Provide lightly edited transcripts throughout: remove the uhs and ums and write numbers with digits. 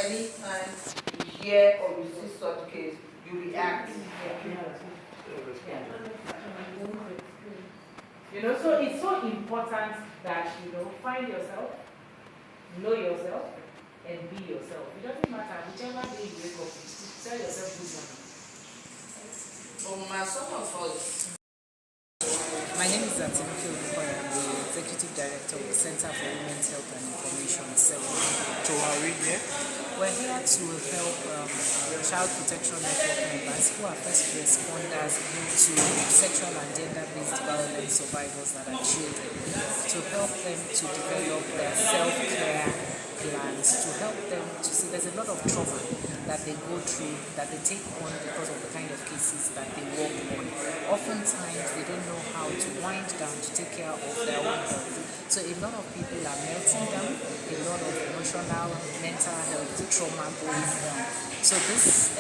anytime you hear or you see such case, you react. You know, so it's so important that, you know, find yourself, know yourself, and be yourself. It doesn't matter, whichever day you wake up, tell yourself good morning. My name is Atinuke Olukoya. I'm the Executive Director of the Center for Women's Health and Information, CEWHIN. So are we here? We're here to help Child Protection Network members who are first responders to sexual and gender-based violence survivors that are children, to help them to develop their self-care plans, to help them to see there's a lot of trauma that they go through, that they take on because of the kind of cases that they work on. Oftentimes, they don't know how to wind down to take care of their own health. So a lot of people are melting down, a lot of emotional, mental health trauma going on. So this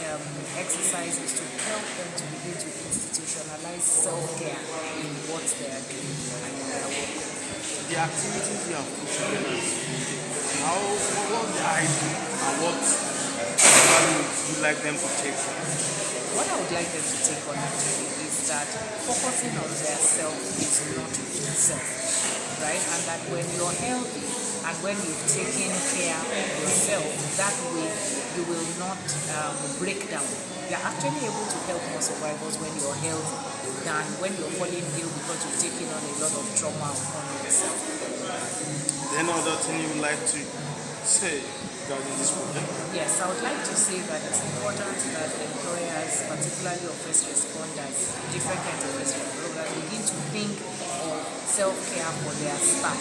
exercise is to help them to begin to institutionalize self-care in what they are doing and in their work. The activities you have put together, what I do and what value would you like them to take on? What I would like them to take on actually is that focusing on their self is not self, right? And that when you're healthy and when you've taken care of yourself, that way you will not break down. You're actually able to help more survivors when you're healthy than when you're falling ill because you've taken on a lot of trauma on yourself. Any other thing you would like to say regarding this project? Yes, I would like to say that it's important that employers, particularly of first responders, different kinds of first responders, begin to think of self-care for their staff.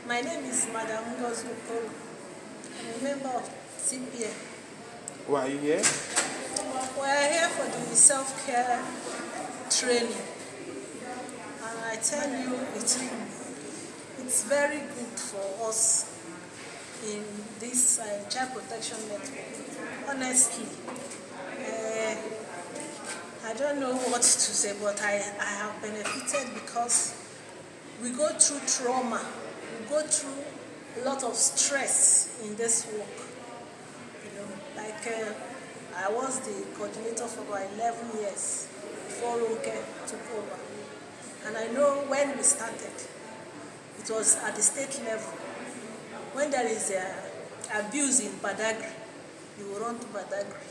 My name is Madam Ngozi Okoro. I'm a member of CPN. Why are you here? We are here for the self-care training. And I tell you, it's very good for us in this child protection network. Honestly, I don't know what to say, but I have benefited because we go through trauma, we go through a lot of stress in this work. You know, like I was the coordinator for about 11 years before Ronke took over. And I know when we started, it was at the state level. When there is abuse in Badagry, you will run to Badagry.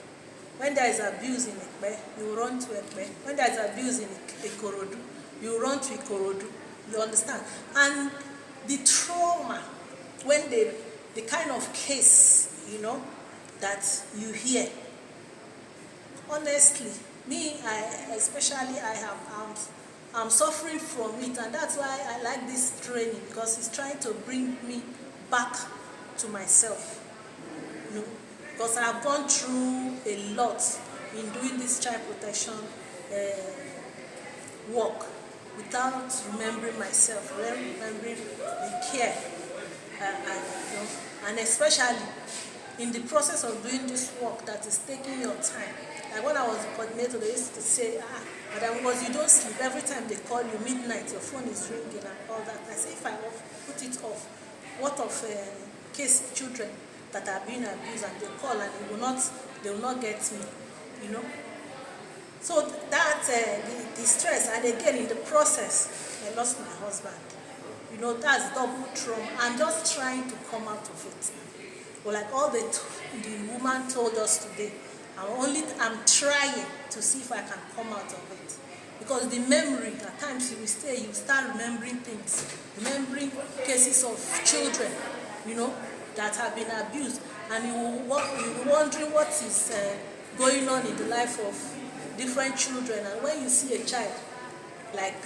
When there is abuse in Ekpe, you will run to Ekpe. When there is abuse in Ikorodu, you will run to Ikorodu. You understand? And the trauma, when the kind of case, you know, that you hear, honestly, I'm suffering from it, and that's why I like this training, because it's trying to bring me back to myself. You know, because I've gone through a lot in doing this child protection work without remembering myself, remembering the care, you know, and especially in the process of doing this work that is taking your time. Like when I was the coordinator, they used to say, Madam, because you don't sleep, every time they call you midnight, your phone is ringing and all that. I say, if I put it off, what of case children that are being abused and they call and they will not get me, you know? So that, the stress, and again in the process, I lost my husband. You know, that's double trauma. I'm just trying to come out of it. But like all the woman told us today, I'm trying to see if I can come out of it. Because the memory, at times you start remembering things, remembering cases of children, you know, that have been abused, and you're wondering what is going on in the life of different children. And when you see a child, like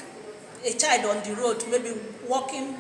a child on the road, maybe walking